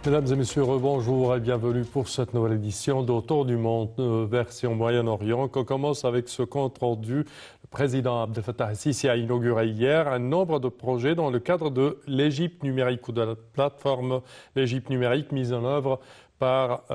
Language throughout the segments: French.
Mesdames et messieurs, bonjour et bienvenue pour cette nouvelle édition d'Autour du monde, version Moyen-Orient, qu'on commence avec ce compte rendu. Le président Abdel Fattah el-Sisi a inauguré hier un nombre de projets dans le cadre de l'Égypte numérique ou de la plateforme l'Égypte numérique mise en œuvre par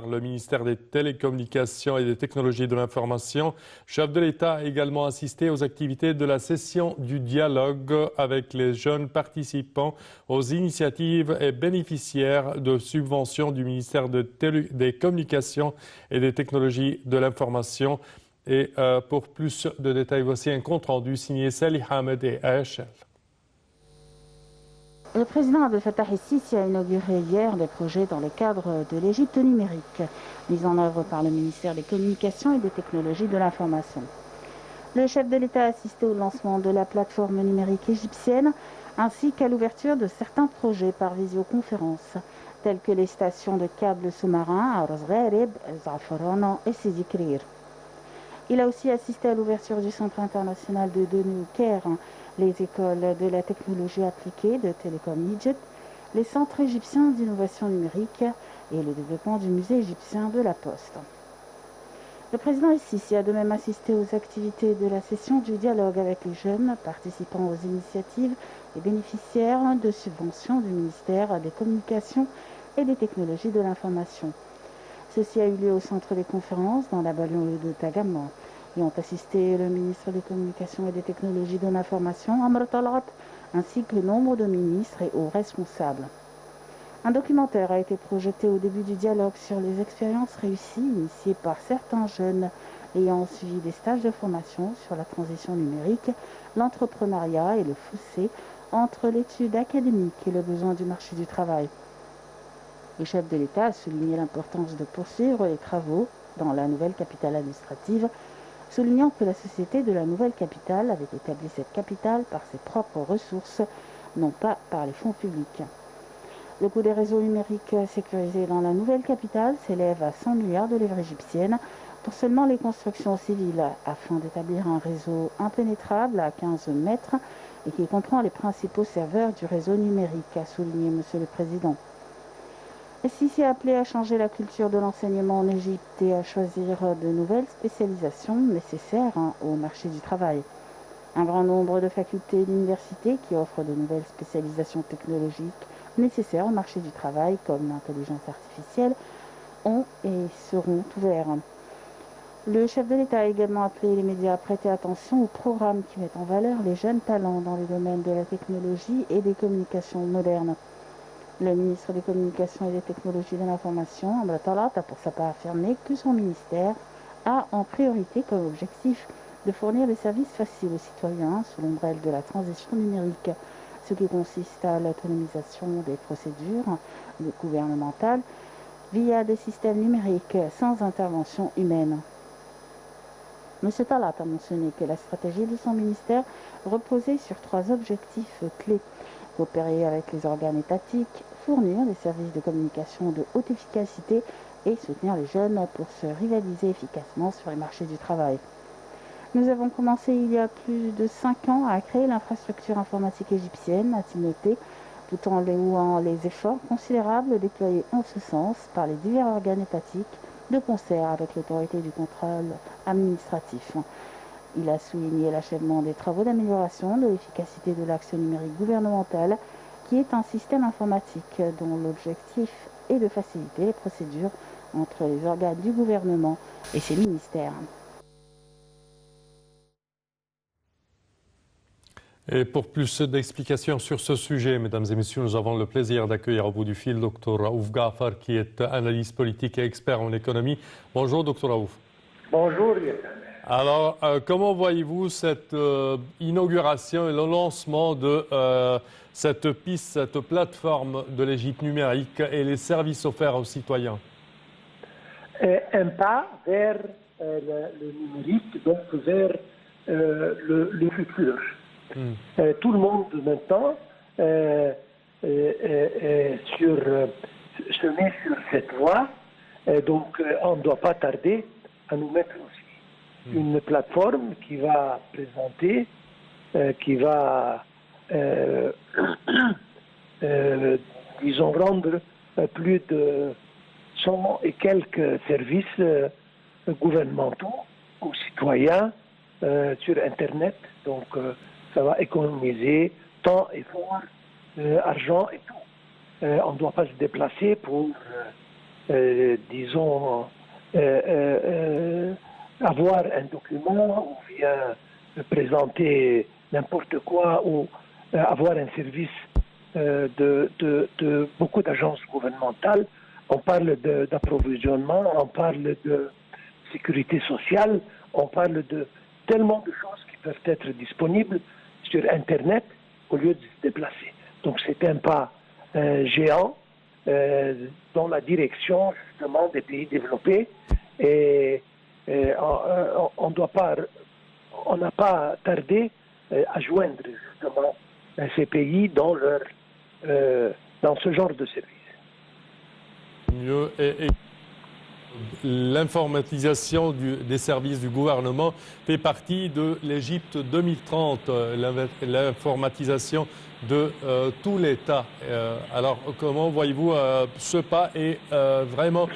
le ministère des Télécommunications et des Technologies de l'Information. Le chef de l'État a également assisté aux activités de la session du dialogue avec les jeunes participants aux initiatives et bénéficiaires de subventions du ministère des Communications et des Technologies de l'Information. Et pour plus de détails, voici un compte-rendu signé Salih Ahmed et AHL. Le président Abdel Fattah el-Sisi a inauguré hier des projets dans le cadre de l'Égypte numérique, mis en œuvre par le ministère des Communications et des Technologies de l'Information. Le chef de l'État a assisté au lancement de la plateforme numérique égyptienne, ainsi qu'à l'ouverture de certains projets par visioconférence, tels que les stations de câbles sous-marins à Ras Gharib, Zafarana et Sidi Krir. Il a aussi assisté à l'ouverture du Centre international de données au Caire, les écoles de la technologie appliquée de Télécom Egypt, les centres égyptiens d'innovation numérique et le développement du musée égyptien de la Poste. Le président el-Sisi a de même assisté aux activités de la session du dialogue avec les jeunes participant aux initiatives et bénéficiaires de subventions du ministère des Communications et des Technologies de l'Information. Ceci a eu lieu au centre des conférences dans la banlieue de Tagama. Y ont assisté le ministre des Communications et des Technologies de l'Information, Amr Talat, ainsi que nombre de ministres et hauts responsables. Un documentaire a été projeté au début du dialogue sur les expériences réussies initiées par certains jeunes ayant suivi des stages de formation sur la transition numérique, l'entrepreneuriat et le fossé entre l'étude académique et le besoin du marché du travail. Le chef de l'État a souligné l'importance de poursuivre les travaux dans la nouvelle capitale administrative, soulignant que la société de la nouvelle capitale avait établi cette capitale par ses propres ressources, non pas par les fonds publics. Le coût des réseaux numériques sécurisés dans la nouvelle capitale s'élève à 100 milliards de livres égyptiennes pour seulement les constructions civiles, afin d'établir un réseau impénétrable à 15 mètres et qui comprend les principaux serveurs du réseau numérique, a souligné M. le Président. El-Sisi a appelé à changer la culture de l'enseignement en Égypte et à choisir de nouvelles spécialisations nécessaires au marché du travail. Un grand nombre de facultés et d'universités qui offrent de nouvelles spécialisations technologiques nécessaires au marché du travail, comme l'intelligence artificielle, ont et seront ouverts. Le chef de l'État a également appelé les médias à prêter attention aux programmes qui mettent en valeur les jeunes talents dans les domaines de la technologie et des communications modernes. Le ministre des Communications et des Technologies de l'Information, Amr Talat, a pour sa part affirmé que son ministère a en priorité comme objectif de fournir des services faciles aux citoyens sous l'ombrelle de la transition numérique, ce qui consiste à l'autonomisation des procédures gouvernementales via des systèmes numériques sans intervention humaine. M. Talat a mentionné que la stratégie de son ministère reposait sur 3 objectifs clés: coopérer avec les organes étatiques, fournir des services de communication de haute efficacité et soutenir les jeunes pour se rivaliser efficacement sur les marchés du travail. Nous avons commencé il y a plus de 5 ans à créer l'infrastructure informatique égyptienne, a-t-il noté, tout en louant les efforts considérables déployés en ce sens par les divers organes étatiques de concert avec l'autorité du contrôle administratif. Il a souligné l'achèvement des travaux d'amélioration de l'efficacité de l'axe numérique gouvernemental, qui est un système informatique dont l'objectif est de faciliter les procédures entre les organes du gouvernement et ses ministères. Et pour plus d'explications sur ce sujet, mesdames et messieurs, nous avons le plaisir d'accueillir au bout du fil Dr Raouf Ghaffar, qui est analyste politique et expert en économie. Bonjour, Dr Raouf. Bonjour. Alors, comment voyez-vous cette inauguration et le lancement de cette piste, cette plateforme de l'Égypte numérique et les services offerts aux citoyens? Un pas vers le numérique, donc vers le futur. Tout le monde maintenant se met sur cette voie, donc on ne doit pas tarder à nous mettre aussi une plateforme qui va présenter, qui va ils ont rendu plus de 100 et quelques services gouvernementaux aux citoyens sur Internet. Donc, ça va économiser temps, effort, argent et tout. On ne doit pas se déplacer pour, disons, avoir un document ou bien présenter n'importe quoi ou avoir un service de beaucoup d'agences gouvernementales. On parle d'approvisionnement, on parle de sécurité sociale, on parle de tellement de choses qui peuvent être disponibles sur Internet au lieu de se déplacer. Donc c'est un pas géant dans la direction justement des pays développés et on n'a pas tardé à joindre justement ces pays dans ce genre de service. Mieux et l'informatisation des services du gouvernement fait partie de l'Égypte 2030, l'informatisation de tout l'État. Alors, comment voyez-vous ce pas et vraiment,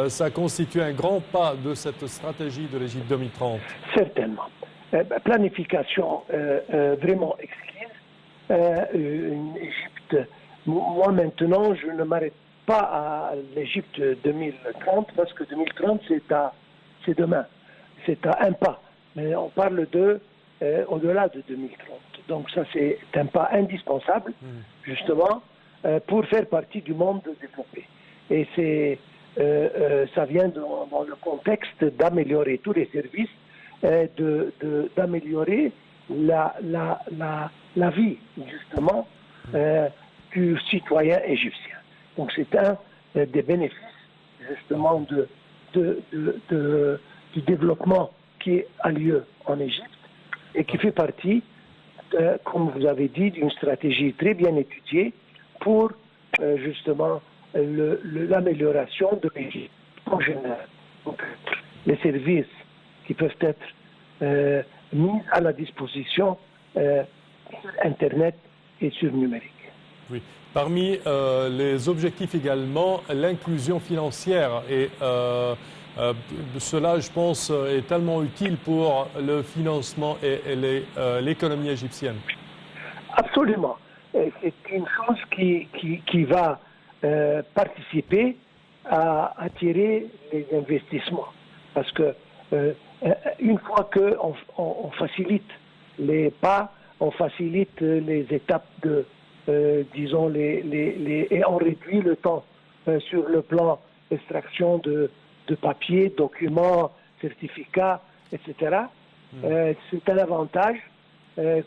ça constitue un grand pas de cette stratégie de l'Égypte 2030? Certainement. Planification vraiment exquise. Une Égypte, moi maintenant, je ne m'arrête pas à l'Égypte 2030, parce que 2030, c'est demain. C'est à un pas. Mais on parle au-delà de 2030. Donc ça, c'est un pas indispensable, justement, pour faire partie du monde développé. Et ça vient dans le contexte d'améliorer tous les services, d'améliorer la vie, justement, du citoyen égyptien. Donc c'est un des bénéfices justement du développement qui a lieu en Égypte et qui fait partie, comme vous avez dit, d'une stratégie très bien étudiée pour justement l'amélioration de l'Égypte en général. Donc, les services qui peuvent être mis à la disposition sur Internet et sur numérique. Oui. Parmi les objectifs également, l'inclusion financière. Et cela, je pense, est tellement utile pour le financement et l'économie égyptienne. Absolument. C'est une chose qui va participer à attirer les investissements. Parce que une fois qu'on facilite les pas, on facilite les étapes disons, et on réduit le temps sur le plan extraction de papiers, documents, certificats, etc. C'est un avantage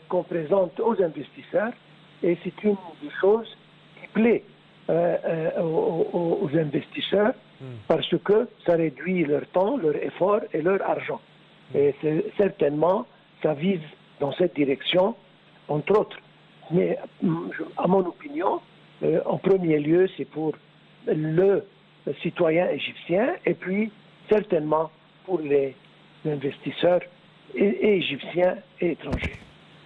qu'on présente aux investisseurs et c'est une des choses qui plaît aux investisseurs parce que ça réduit leur temps, leur effort et leur argent. Et certainement, ça vise dans cette direction, entre autres. Mais à mon opinion, en premier lieu, c'est pour le citoyen égyptien et puis certainement pour les investisseurs et égyptiens et étrangers.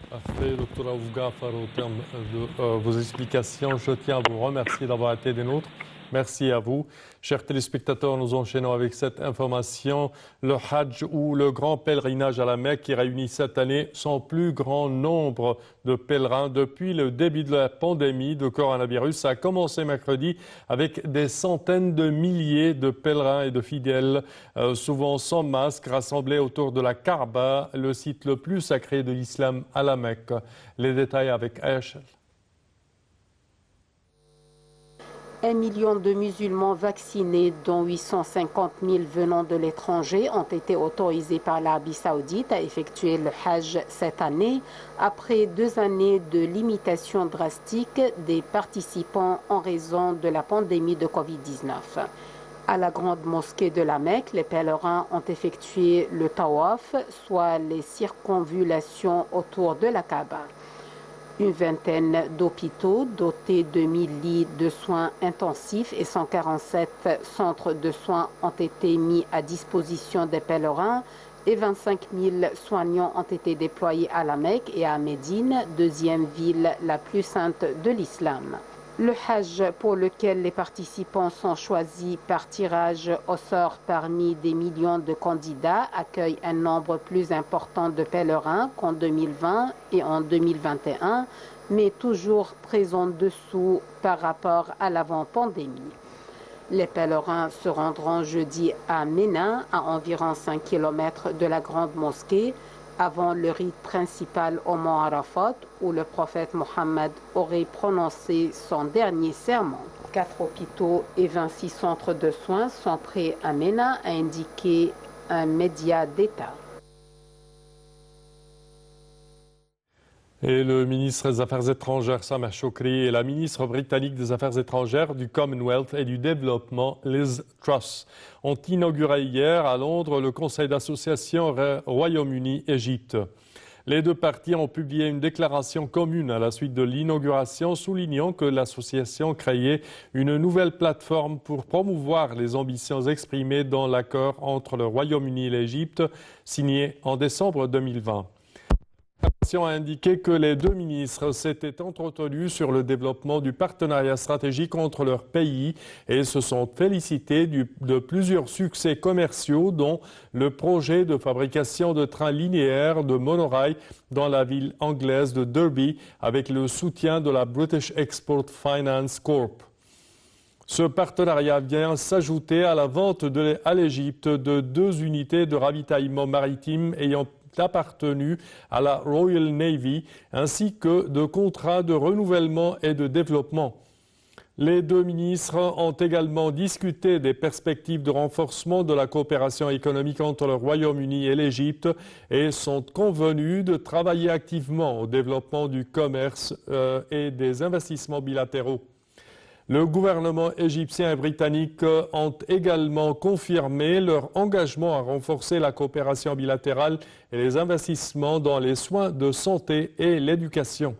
Parfait, Dr. Raouf Gafar, au terme de vos explications, je tiens à vous remercier d'avoir été des nôtres. Merci à vous. Chers téléspectateurs, nous enchaînons avec cette information. Le Hajj ou le grand pèlerinage à la Mecque qui réunit cette année son plus grand nombre de pèlerins depuis le début de la pandémie de coronavirus. Ça a commencé mercredi avec des centaines de milliers de pèlerins et de fidèles, souvent sans masque, rassemblés autour de la Kaaba, le site le plus sacré de l'islam à la Mecque. Les détails avec Ayachel. 1 million de musulmans vaccinés, dont 850 000 venant de l'étranger, ont été autorisés par l'Arabie saoudite à effectuer le Hajj cette année, après 2 années de limitation drastique des participants en raison de la pandémie de Covid-19. À la grande mosquée de la Mecque, les pèlerins ont effectué le tawaf, soit les circonvulations autour de la Kaaba. Une vingtaine d'hôpitaux dotés de 1000 lits de soins intensifs et 147 centres de soins ont été mis à disposition des pèlerins et 25 000 soignants ont été déployés à la Mecque et à Médine, deuxième ville la plus sainte de l'islam. Le Hajj, pour lequel les participants sont choisis par tirage au sort parmi des millions de candidats, accueille un nombre plus important de pèlerins qu'en 2020 et en 2021, mais toujours très en dessous par rapport à l'avant-pandémie. Les pèlerins se rendront jeudi à Ména, à environ 5 km de la grande mosquée, avant le rite principal au mont Arafat, où le prophète Mohammed aurait prononcé son dernier sermon. 4 hôpitaux et 26 centres de soins sont prêts à Ména, a indiqué un média d'État. Et le ministre des Affaires étrangères, Sameh Shoukry, et la ministre britannique des Affaires étrangères, du Commonwealth et du Développement, Liz Truss, ont inauguré hier à Londres le Conseil d'association Royaume-Uni-Égypte. Les deux parties ont publié une déclaration commune à la suite de l'inauguration, soulignant que l'association créait une nouvelle plateforme pour promouvoir les ambitions exprimées dans l'accord entre le Royaume-Uni et l'Égypte, signé en décembre 2020. La déclaration a indiqué que les deux ministres s'étaient entretenus sur le développement du partenariat stratégique entre leurs pays et se sont félicités de plusieurs succès commerciaux, dont le projet de fabrication de trains linéaires de monorail dans la ville anglaise de Derby avec le soutien de la British Export Finance Corp. Ce partenariat vient s'ajouter à la vente à l'Égypte de 2 unités de ravitaillement maritime ayant appartenu à la Royal Navy, ainsi que de contrats de renouvellement et de développement. Les deux ministres ont également discuté des perspectives de renforcement de la coopération économique entre le Royaume-Uni et l'Égypte et sont convenus de travailler activement au développement du commerce et des investissements bilatéraux. Le gouvernement égyptien et britannique ont également confirmé leur engagement à renforcer la coopération bilatérale et les investissements dans les soins de santé et l'éducation.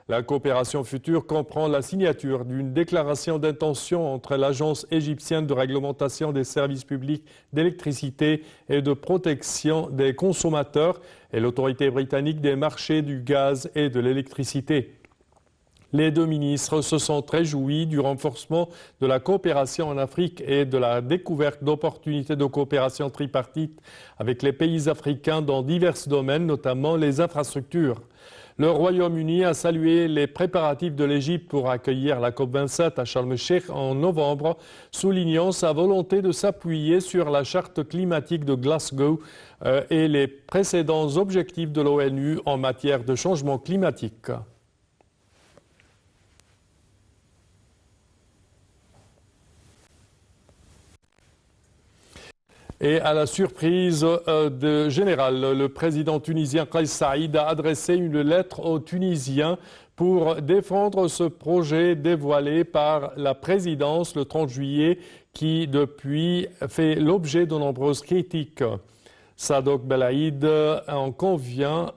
La coopération future comprend la signature d'une déclaration d'intention entre l'Agence égyptienne de réglementation des services publics d'électricité et de protection des consommateurs et l'autorité britannique des marchés du gaz et de l'électricité. Les deux ministres se sont réjouis du renforcement de la coopération en Afrique et de la découverte d'opportunités de coopération tripartite avec les pays africains dans divers domaines, notamment les infrastructures. Le Royaume-Uni a salué les préparatifs de l'Égypte pour accueillir la COP27 à Sharm el-Sheikh en novembre, soulignant sa volonté de s'appuyer sur la charte climatique de Glasgow et les précédents objectifs de l'ONU en matière de changement climatique. Et à la surprise générale, le président tunisien Kais Saïd a adressé une lettre aux Tunisiens pour défendre ce projet dévoilé par la présidence le 30 juillet qui depuis fait l'objet de nombreuses critiques. Sadok Belaïd en convient,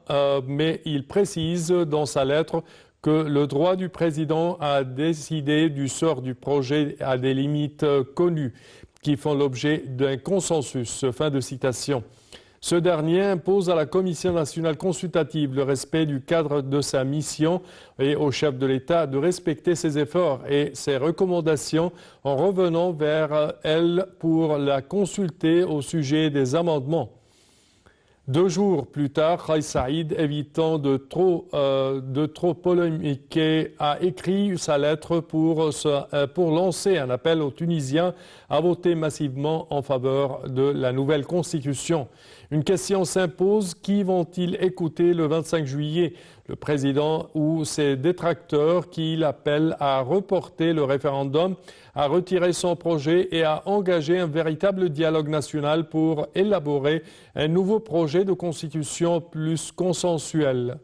mais il précise dans sa lettre que le droit du président à décider du sort du projet a des limites connues qui font l'objet d'un consensus. Fin de citation. Ce dernier impose à la Commission nationale consultative le respect du cadre de sa mission et au chef de l'État de respecter ses efforts et ses recommandations en revenant vers elle pour la consulter au sujet des amendements. 2 jours plus tard, Kais Saïd, évitant de trop polémiquer, a écrit sa lettre pour lancer un appel aux Tunisiens à voter massivement en faveur de la nouvelle constitution. Une question s'impose, qui vont-ils écouter le 25 juillet? Le président ou ses détracteurs qui l'appellent à reporter le référendum, à retirer son projet et à engager un véritable dialogue national pour élaborer un nouveau projet de constitution plus consensuel.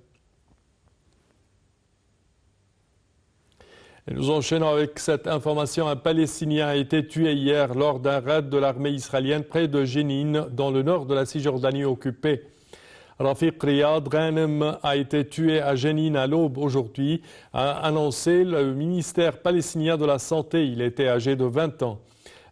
Et nous enchaînons avec cette information. Un Palestinien a été tué hier lors d'un raid de l'armée israélienne près de Jénine, dans le nord de la Cisjordanie occupée. Rafiq Riyad Ghanem a été tué à Jénine à l'aube aujourd'hui, a annoncé le ministère palestinien de la Santé. Il était âgé de 20 ans.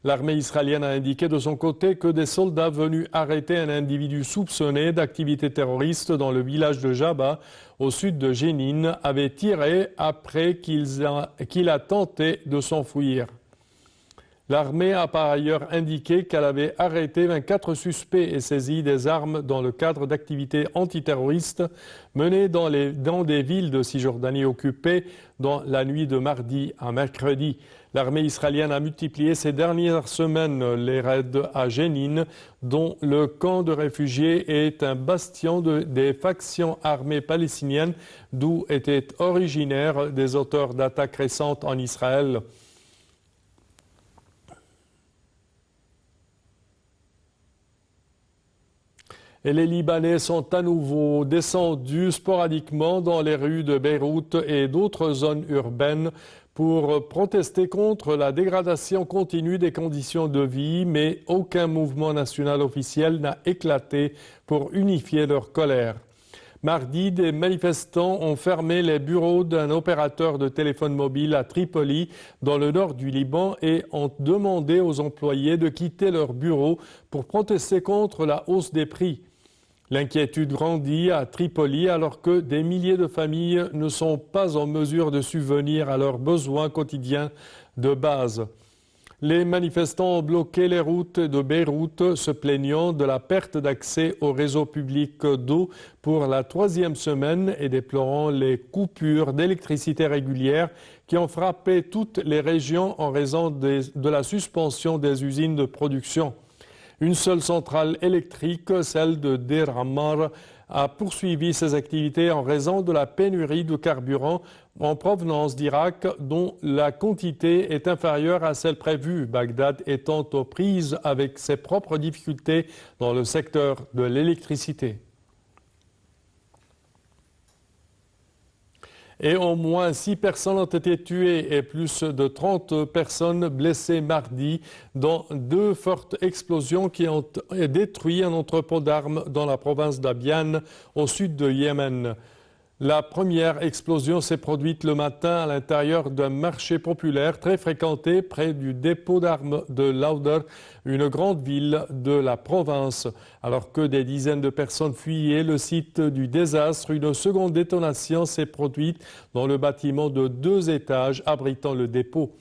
L'armée israélienne a indiqué de son côté que des soldats venus arrêter un individu soupçonné d'activité terroriste dans le village de Jabba, au sud de Jénine, avait tiré après qu'il a tenté de s'enfuir. L'armée a par ailleurs indiqué qu'elle avait arrêté 24 suspects et saisi des armes dans le cadre d'activités antiterroristes menées dans des villes de Cisjordanie occupées dans la nuit de mardi à mercredi. L'armée israélienne a multiplié ces dernières semaines les raids à Jénine, dont le camp de réfugiés est un bastion des factions armées palestiniennes, d'où étaient originaires des auteurs d'attaques récentes en Israël. Et les Libanais sont à nouveau descendus sporadiquement dans les rues de Beyrouth et d'autres zones urbaines pour protester contre la dégradation continue des conditions de vie, mais aucun mouvement national officiel n'a éclaté pour unifier leur colère. Mardi, des manifestants ont fermé les bureaux d'un opérateur de téléphone mobile à Tripoli, dans le nord du Liban, et ont demandé aux employés de quitter leurs bureaux pour protester contre la hausse des prix. L'inquiétude grandit à Tripoli alors que des milliers de familles ne sont pas en mesure de subvenir à leurs besoins quotidiens de base. Les manifestants ont bloqué les routes de Beyrouth, se plaignant de la perte d'accès au réseau public d'eau pour la 3e semaine et déplorant les coupures d'électricité régulières qui ont frappé toutes les régions en raison de la suspension des usines de production. Une seule centrale électrique, celle de Deir Ammar, a poursuivi ses activités en raison de la pénurie de carburant en provenance d'Irak, dont la quantité est inférieure à celle prévue, Bagdad étant aux prises avec ses propres difficultés dans le secteur de l'électricité. Et au moins 6 personnes ont été tuées et plus de 30 personnes blessées mardi dans 2 fortes explosions qui ont détruit un entrepôt d'armes dans la province d'Abyan au sud de Yémen. La première explosion s'est produite le matin à l'intérieur d'un marché populaire très fréquenté près du dépôt d'armes de Lauder, une grande ville de la province. Alors que des dizaines de personnes fuyaient le site du désastre, une seconde détonation s'est produite dans le bâtiment de 2 étages abritant le dépôt.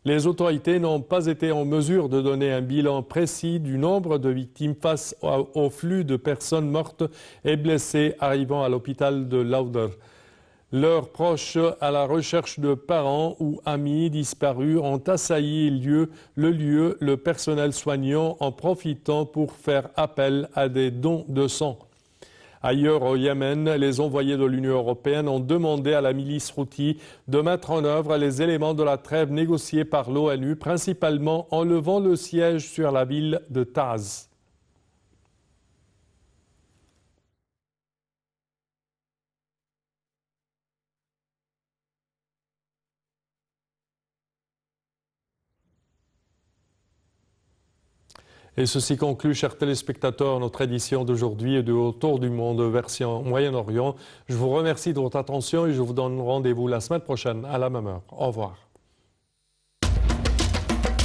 Les autorités n'ont pas été en mesure de donner un bilan précis du nombre de victimes face au flux de personnes mortes et blessées arrivant à l'hôpital de Lauder. Leurs proches, à la recherche de parents ou amis disparus, ont assailli le personnel soignant en profitant pour faire appel à des dons de sang. Ailleurs au Yémen, les envoyés de l'Union européenne ont demandé à la milice Houthi de mettre en œuvre les éléments de la trêve négociée par l'ONU, principalement en levant le siège sur la ville de Taz. Et ceci conclut, chers téléspectateurs, notre édition d'aujourd'hui et de Autour du monde version Moyen-Orient. Je vous remercie de votre attention et je vous donne rendez-vous la semaine prochaine à la même heure. Au revoir.